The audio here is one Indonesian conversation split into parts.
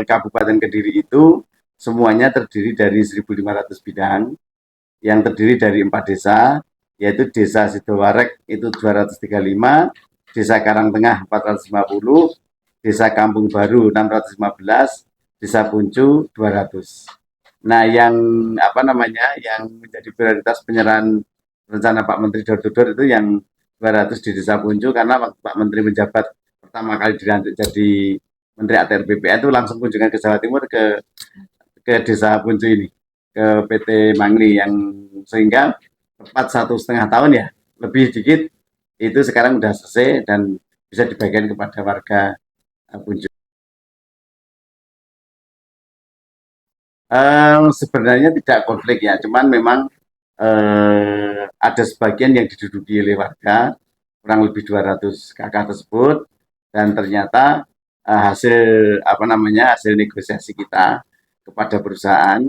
Kabupaten Kediri itu semuanya terdiri dari 1.500 bidang yang terdiri dari 4 desa, yaitu Desa Sidoarek itu 235, Desa Karangtengah 450, Desa Kampung Baru 615, Desa Puncu 200. Nah, yang apa namanya, yang menjadi prioritas penyerahan rencana Pak Menteri door to door itu yang 200 di Desa Puncu karena waktu Pak Menteri menjabat pertama kali dilantik jadi Menteri ATR BPN itu langsung kunjungan ke Jawa Timur ke Desa Puncu ini, ke PT Mangli yang sehingga tepat 1,5 tahun ya, lebih dikit itu sekarang sudah selesai dan bisa dibagikan kepada warga Puncu. Sebenarnya tidak konflik ya, cuman memang ada sebagian yang diduduki oleh warga, kurang lebih 200 kakak tersebut, dan ternyata hasil apa namanya hasil negosiasi kita kepada perusahaan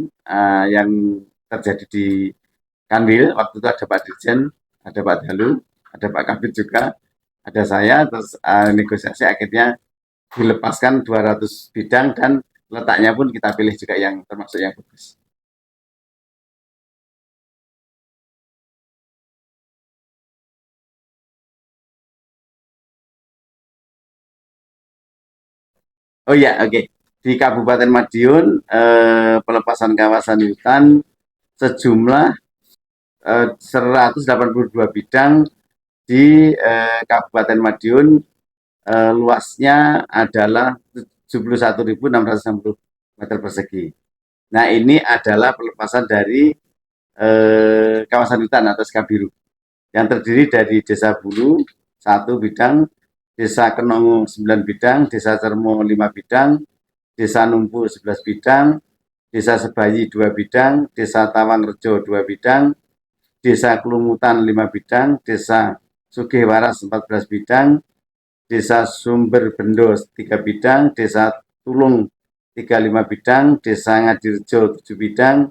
yang terjadi di Kanwil, waktu itu ada Pak Dirjen, ada Pak Dalu, ada Pak Kabit juga, ada saya, terus negosiasi akhirnya dilepaskan 200 bidang dan letaknya pun kita pilih juga yang termasuk yang bagus. Oh iya, oke. Di Kabupaten Madiun, pelepasan kawasan hutan sejumlah 182 bidang di Kabupaten Madiun, luasnya adalah 71.660 meter persegi. Nah, ini adalah pelepasan dari kawasan hutan atau Skabiru yang terdiri dari Desa Bulu 1 bidang, Desa Kenongo 9 bidang, Desa Cermo 5 bidang, Desa Numpu 11 bidang, Desa Sebayi 2 bidang, Desa Tawangrejo 2 bidang, Desa Kelumutan 5 bidang, Desa Sugihwaras 14 bidang, Desa Sumber Bendo 3 bidang, Desa Tulung 35 bidang, Desa Ngadirejo 7 bidang,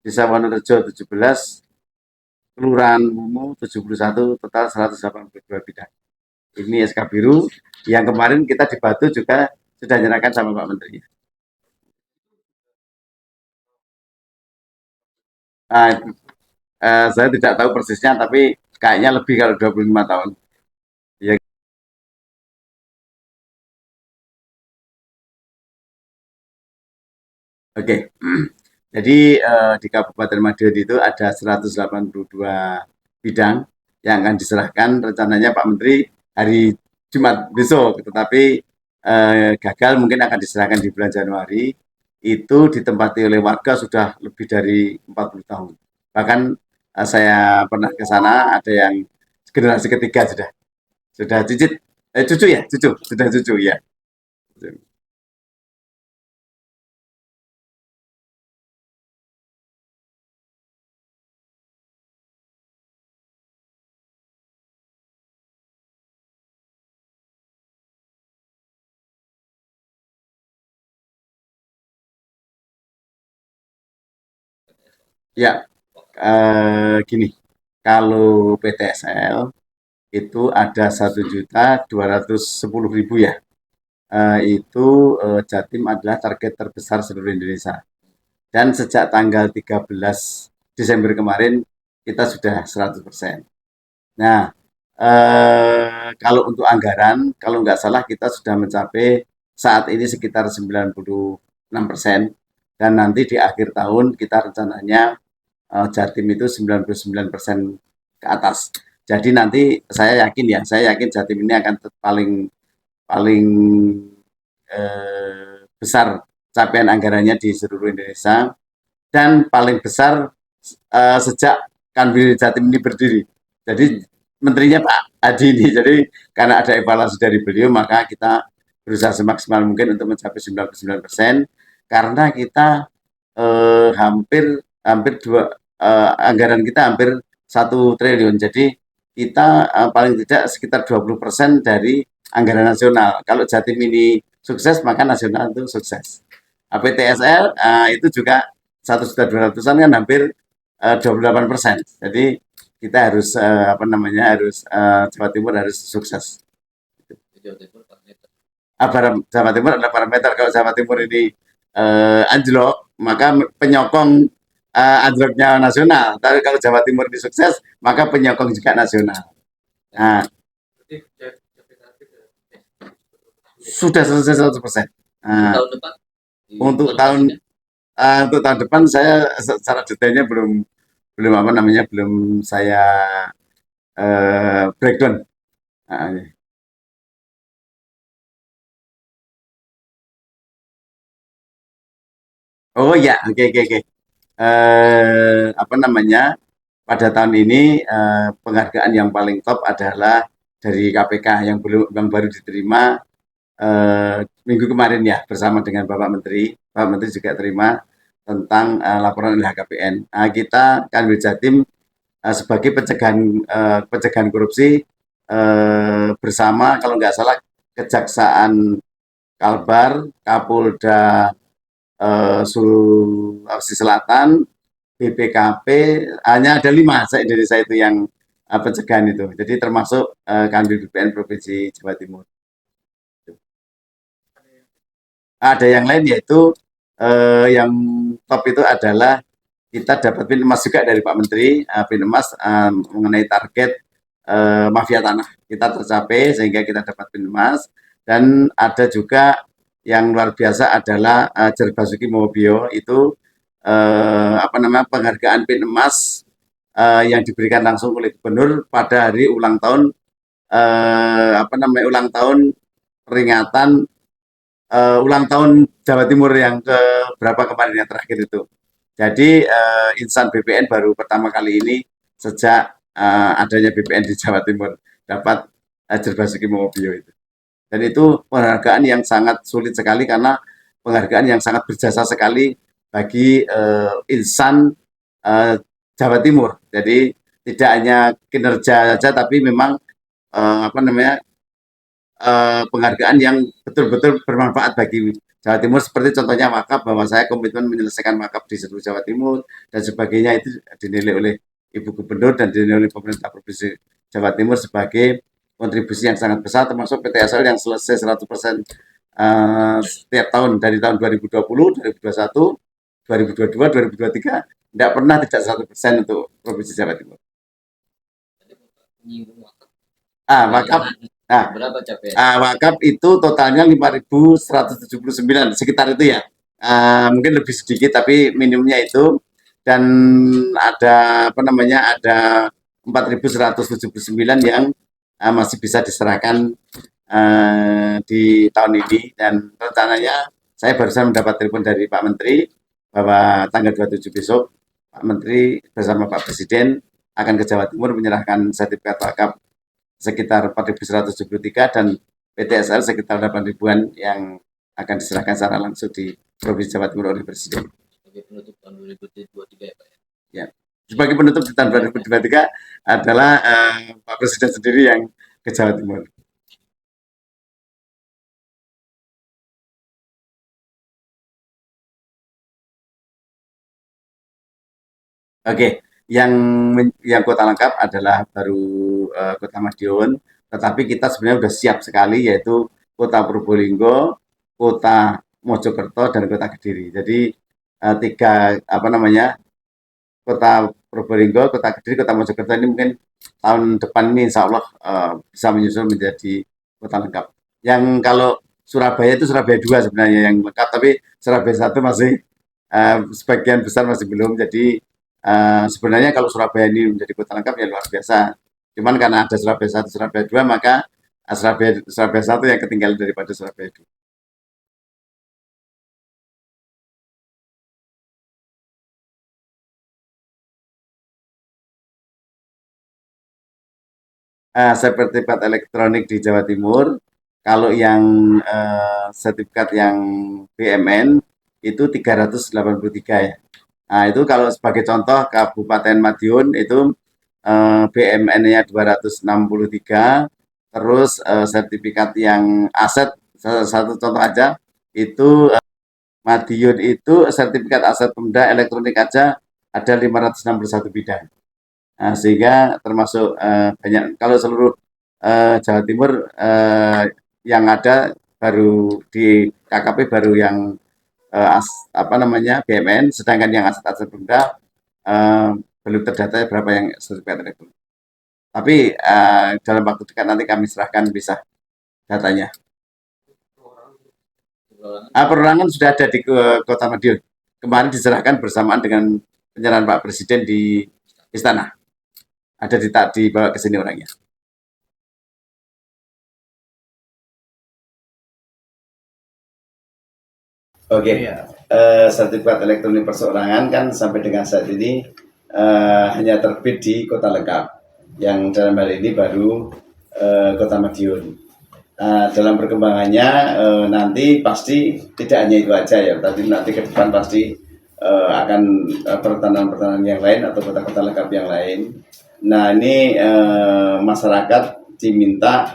Desa Wonorejo 17, Kelurahan Mumu 71, total 182 bidang. Ini SK Biru yang kemarin kita di Batu juga sudah nyerahkan sama Pak Menteri. Nah, saya tidak tahu persisnya, tapi kayaknya lebih kalau 25 tahun. Ya, oke. Okay. Jadi di Kabupaten Madiun itu ada 182 bidang yang akan diserahkan rencananya Pak Menteri hari Jumat besok, tetapi gagal mungkin akan diserahkan di bulan Januari. Itu ditempati oleh warga sudah lebih dari 40 tahun. Bahkan saya pernah ke sana ada yang generasi ketiga sudah cicit cucu ya cucu sudah cucu ya. Ya, gini, kalau PTSL itu ada 1.210.000 ya. Itu Jatim adalah target terbesar seluruh Indonesia. Dan sejak tanggal 13 Desember kemarin kita sudah 100%. Nah, kalau untuk anggaran, kalau nggak salah kita sudah mencapai saat ini sekitar 96% dan nanti di akhir tahun kita rencananya Jatim itu 99% ke atas. Jadi nanti saya yakin Jatim ini akan paling paling besar capaian anggarannya di seluruh Indonesia dan paling besar sejak Kanwil Jatim ini berdiri. Jadi menterinya Pak Hadi ini. Jadi karena ada evaluasi dari beliau maka kita berusaha semaksimal mungkin untuk mencapai 99% karena kita hampir hampir anggaran kita hampir 1 triliun. Jadi kita paling tidak sekitar 20% dari anggaran nasional. Kalau Jatim ini sukses, maka nasional itu sukses. PTSL itu juga 1.200-an kan hampir 28%. Jadi kita harus apa namanya harus Jawa Timur harus sukses. Jawa Timur adalah parameter. Kalau Jawa Timur ini anjlok, maka penyokong anjloknya nasional. Tapi kalau Jawa Timur ini sukses, maka penyokong juga nasional. Nah, sudah selesai 100%. Nah, tahun depan? Untuk tahun depan saya secara detailnya belum belum apa namanya belum saya breakdown. Nah, oh ya, oke oke oke. Apa namanya? Pada tahun ini penghargaan yang paling top adalah dari KPK yang baru diterima minggu kemarin ya bersama dengan Bapak Menteri. Bapak Menteri juga terima tentang laporan LHKPN. Nah, kita Kanwil Jatim sebagai pencegahan korupsi bersama kalau nggak salah Kejaksaan Kalbar, Kapolda Sulawesi Selatan, BPKP, hanya ada 5 Indonesia itu yang pencegahan itu. Jadi termasuk Kanwil BPN Provinsi Jawa Timur. Ada yang lain yaitu yang top itu adalah kita dapat pin emas juga dari Pak Menteri, pin emas mengenai target mafia tanah kita tercapai sehingga kita dapat pin emas. Dan ada juga yang luar biasa adalah Jer Basuki Mowobio itu apa namanya penghargaan pin emas yang diberikan langsung oleh gubernur pada hari ulang tahun apa namanya ulang tahun peringatan ulang tahun Jawa Timur yang ke berapa kemarin yang terakhir itu. Jadi insan BPN baru pertama kali ini sejak adanya BPN di Jawa Timur dapat Jer Basuki Mowobio itu. Dan itu penghargaan yang sangat sulit sekali karena penghargaan yang sangat berjasa sekali bagi insan Jawa Timur. Jadi tidak hanya kinerja saja tapi memang apa namanya penghargaan yang betul-betul bermanfaat bagi Jawa Timur seperti contohnya wakaf bahwa saya komitmen menyelesaikan wakaf di seluruh Jawa Timur dan sebagainya itu dinilai oleh Ibu Gubernur dan dinilai oleh pemerintah Provinsi Jawa Timur sebagai kontribusi yang sangat besar termasuk PTSL yang selesai 100% setiap tahun dari tahun 2020, 2021, 2022, 2023 tidak pernah tidak 100% untuk Provinsi Jawa Timur. Wakaf. Nah, berapa capaian? Wakaf itu totalnya 5.179 sekitar itu ya. Mungkin lebih sedikit tapi minimumnya itu dan ada apa namanya ada 4.179 yang masih bisa diserahkan di tahun ini dan rencananya saya barusan mendapat telepon dari Pak Menteri bahwa tanggal 27 besok Pak Menteri bersama Pak Presiden akan ke Jawa Timur menyerahkan sertifikat wakaf sekitar 4.173 dan PTSL sekitar 8 ribuan yang akan diserahkan secara langsung di Provinsi Jawa Timur oleh Presiden. Sebagai penutup tahun 2023 ya Pak ya? Ya. Sebagai penutup di tahun 2023 adalah Pak Presiden sendiri yang ke Jawa Timur. Oke, yang yang kota lengkap adalah baru Kota Madiun, tetapi kita sebenarnya sudah siap sekali yaitu Kota Probolinggo, Kota Mojokerto dan Kota Kediri. Jadi tiga apa namanya Kota Probolinggo, Kota Kediri, Kota Mojokerto ini mungkin tahun depan ini Insya Allah bisa menyusul menjadi kota lengkap. Yang kalau Surabaya itu Surabaya 2 sebenarnya yang lengkap, tapi Surabaya 1 masih sebagian besar masih belum. Jadi sebenarnya kalau Surabaya ini menjadi kota lengkap ya luar biasa. Cuman karena ada Surabaya 1, Surabaya 2, maka Surabaya 1 yang ketinggalan daripada Surabaya 2. Sertifikat elektronik di Jawa Timur, kalau yang sertifikat yang BMN itu 383 ya. Nah, itu kalau sebagai contoh Kabupaten Madiun itu BMN-nya 263, terus sertifikat yang aset satu contoh aja itu Madiun itu sertifikat aset Pemda elektronik aja ada 561 bidang. Nah, sehingga termasuk banyak kalau seluruh Jawa Timur yang ada baru di KKP baru yang BMN, sedangkan yang aset-aset Pemda belum terdata berapa yang sertifikat elektronik. Tapi dalam waktu dekat nanti kami serahkan bisa datanya. Perorangan sudah ada di Kota Madiun. Kemarin diserahkan bersamaan dengan penyerahan Pak Presiden di Istana. Ada dibawa ke sini orangnya. Oke, sertifikat elektronik perseorangan kan sampai dengan saat ini hanya terbit di Kota Lengkap, yang dalam hal ini baru Kota Madiun. Dalam perkembangannya nanti pasti tidak hanya itu aja ya, tapi nanti ke depan pasti akan pertahanan yang lain atau kota-kota lengkap yang lain. Nah ini masyarakat diminta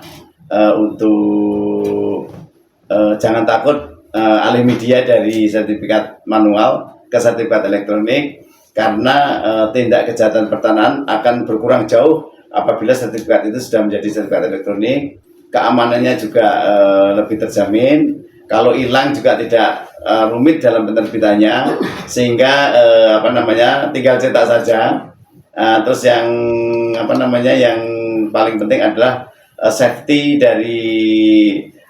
untuk jangan takut alih media dari sertifikat manual ke sertifikat elektronik, karena tindak kejahatan pertanahan akan berkurang jauh apabila sertifikat itu sudah menjadi sertifikat elektronik. Keamanannya juga lebih terjamin. Kalau hilang juga tidak rumit dalam penerbitannya, sehingga tinggal cetak saja. Terus yang yang paling penting adalah safety dari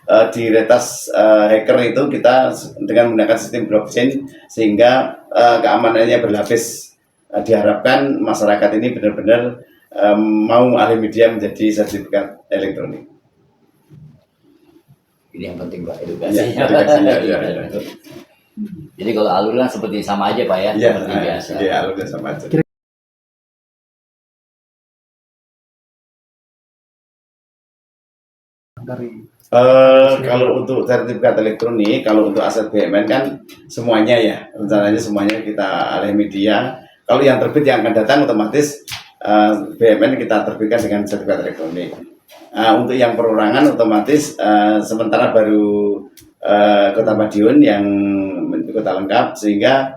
di retas hacker itu kita dengan menggunakan sistem blockchain, sehingga keamanannya berlapis. Diharapkan masyarakat ini benar-benar mau alih media menjadi sertifikat elektronik. Ini yang penting Pak, edukasinya. Ya. Jadi kalau alur kan seperti sama aja Pak ya, seperti biasa. Iya, alurnya sama aja. Kalau untuk sertifikat elektronik, kalau untuk aset BUMN kan semuanya ya, rencananya semuanya kita alih media. Kalau yang terbit yang akan datang otomatis BUMN kita terbitkan dengan sertifikat elektronik. Untuk yang perorangan otomatis sementara baru Kota Madiun yang kota lengkap, sehingga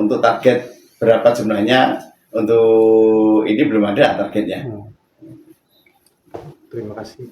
untuk target berapa jumlahnya untuk ini belum ada targetnya. Terima kasih.